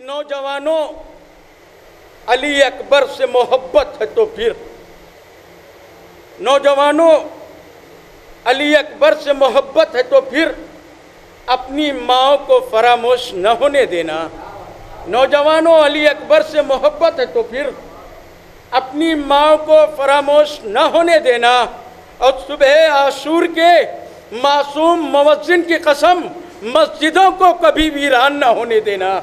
نوجوانوں علی اکبر سے محبت ہے تو پھر نوجوانوں علی اکبر سے محبت ہے تو پھر اپنی ماں کو فراموش نہ ہونے دینا۔ نوجوانوں علی اکبر سے محبت ہے تو پھر اپنی ماں کو فراموش نہ ہونے دینا۔ اور صبح عاشور کے معصوم مؤذن کی قسم مسجدوں کو کبھی ویران نہ ہونے دینا۔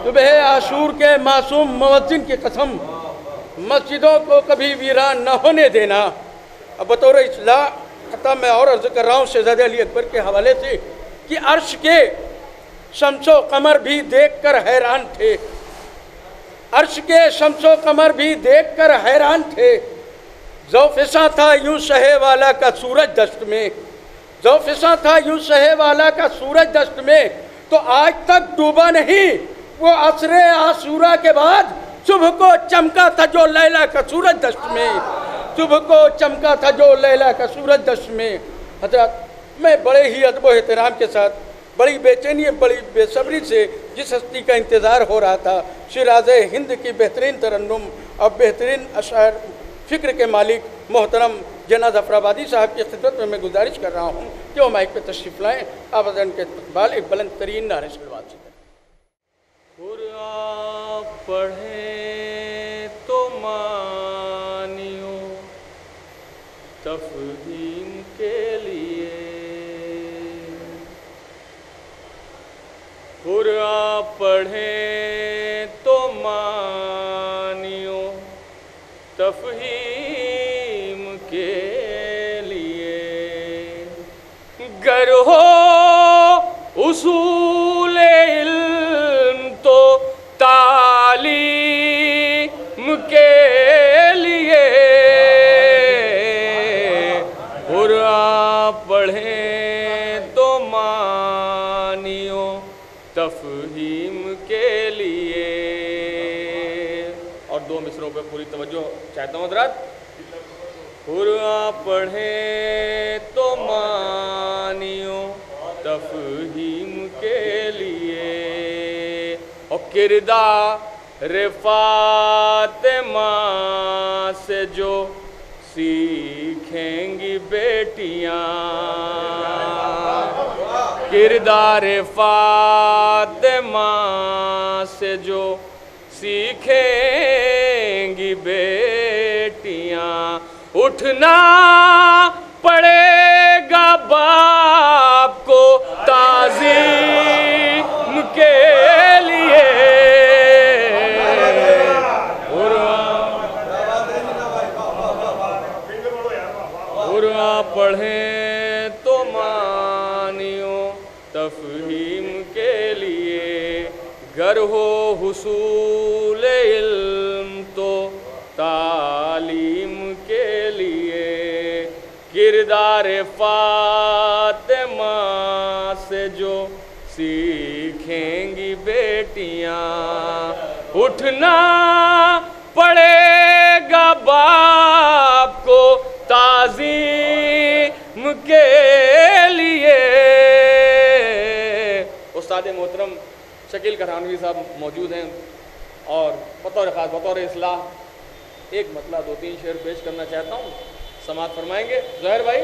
صبح عاشور کے معصوم مؤذن کی قسم مسجدوں کو کبھی ویران نہ ہونے دینا۔ اب بطور اصلاح خطاب میں اور عرض کر رہا ہوں شہزادے علی اکبر کے حوالے سے کہ عرش کے شمس و قمر بھی دیکھ کر حیران تھے۔ عرش کے شمس و قمر بھی دیکھ کر حیران تھے۔ ذوفساں تھا یوں شہے والا کا سورج دشت میں، ذوفساں تھا یوں شہے والا کا سورج دشت میں، تو آج تک ڈوبا نہیں وہ عصر عاشورہ کے بعد صبح کو چمکا تھا جو لیلہ کا سورج دشت میں، صبح کو چمکا تھا جو لیلہ کا سورج دشت میں۔ حضرات میں بڑے ہی ادب و احترام کے ساتھ بڑی بے چینی بڑی بے صبری سے جس ہستی کا انتظار ہو رہا تھا، شیراز ہند کی بہترین ترنم اور بہترین اشعار فکر کے مالک محترم جناب ظفر آبادی صاحب کی خدمت میں گزارش کر رہا ہوں کہ وہ مائک پہ تشریف لائیں، آبادان کے استقبال ایک بلند ترین نعرے صلوات سے کریں۔ قرآن پڑھیں تو مانیو تفہیم کے لیے، قرآن پڑھیں تو مانیو تفہیم کے لیے، گر ہو اصول علم تو تعلیم کے لیے، قرآن پڑھیں تو مانیو تفہیم کے لیے۔ اور دو مصروں پہ پوری توجہ چاہتا ہوں حضرات۔ قرآن پڑھیں تو مانیو تفہیم کے لیے، اور کردار فاطمہ سے جو سیکھیں گی بیٹیاں، کردار فاطمہ سے جو سیکھیں گی بیٹیاں، اٹھنا پڑے گا باپ کو تعظیم کے لیے، قرآن پڑھیں تو مانیو تفہیم کے لیے، گر ہو حصول علم تو تعلیم کے لیے، کردار فاطمہ سے جو سیکھیں گی بیٹیاں، اٹھنا پڑے گا باپ کو تعظیم کے لیے۔ استاد محترم شکیل کرانوی صاحب موجود ہیں اور بطور خاص بطور اصلاح ایک مطلع دو تین شعر پیش کرنا چاہتا ہوں، سماعت فرمائیں گے۔ زہر بھائی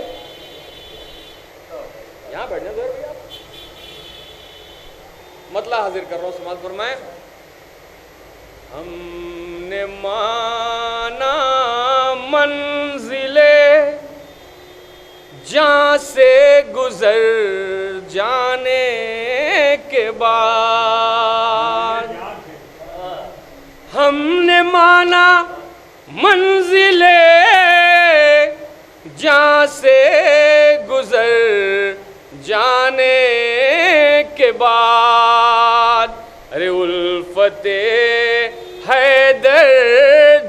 یہاں بیٹھنے زہر بھائی، آپ مطلع حاضر کر رہا ہوں، سماعت فرمائیں۔ ہم نے مانا منزل جہاں سے گزر جانے کے بعد، ہم نے مانا منزل جہاں سے گزر جانے کے بعد، ارے الفت حیدر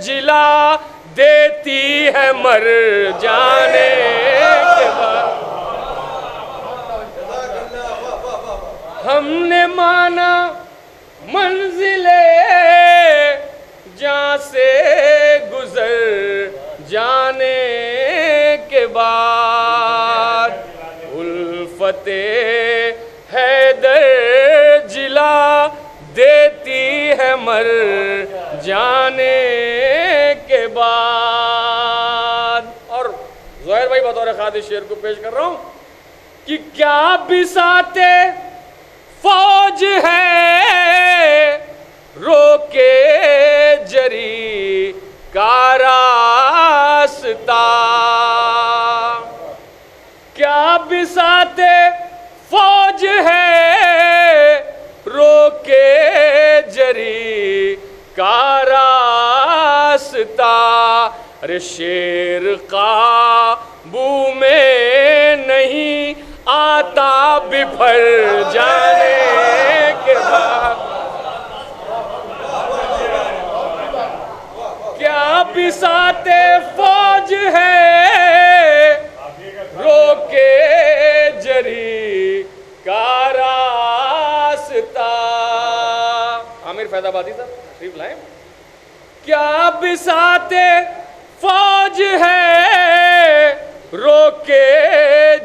جلا دیتی ہے مر جانے کے بعد، ہم نے مانا منزل جہاں سے گزر جانے کے بعد، الفت حیدر خاطر اس شعر کو پیش کر رہا ہوں کہ کیا بساط فوج ہے روکے جری کا راستہ، کیا بساط فوج ہے روکے جری کا راستہ، ارے شیر قابو میں نہیں آتا بپھر جانے کے بعد، کیا بساط فوج ہے روکے جری کا راستہ۔ عامر فیض آبادی صاحب تشریف لائیں۔ کیا بساط فوج ہے روکے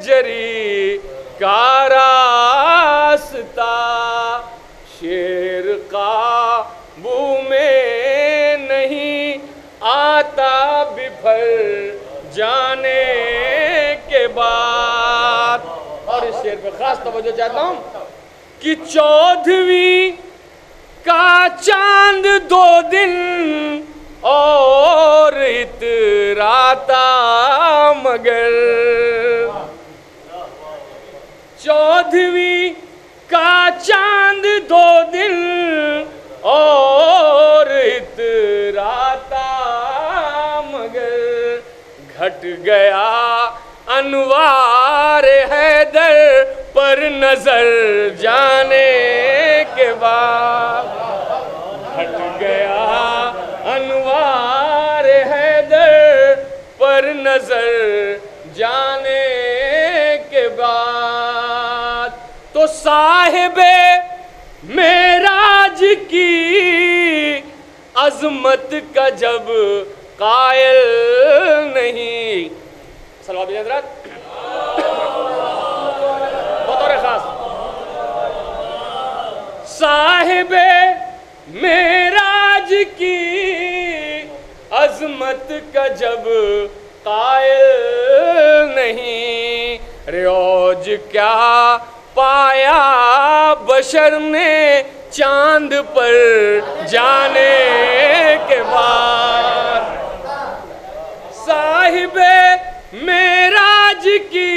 جری کا راستہ، شیر قابو میں نہیں آتا بپھر جانے کے بعد۔ اور اس شعر پہ خاص توجہ چاہتا ہوں کہ 14ویں کا چاند 2 دن اور اتراتا مگر، 14ویں کا چاند 2 دن اور اتراتا مگر، گھٹ گیا انوار حیدر پر نظر جانے کے بعد، گھٹ گیا انوار حیدر پر نظر جانے کے بعد، تو صاحب معراج کی عظمت کا جب قائل نہیں، صلوات بھیجیں حضرات بطور خاص، صاحب معراج کی عظمت کا جب قائل نہیں، ریوج کیا پایا بشر نے چاند پر جانے کے بعد، صاحب معراج کی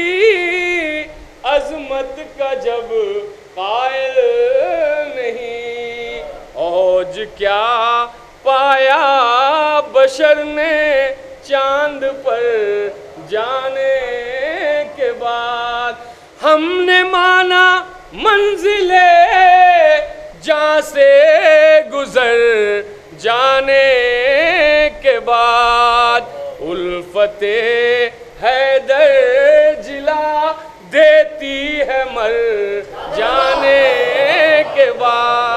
عظمت کا جب قائل نہیں، اوج کیا پایا بشر نے چاند پر جانے کے بعد، ہم نے مانا منزل جاں سے گزر جانے کے بعد، الفت حیدر جلا دیتی ہے مر جانے کے بعد۔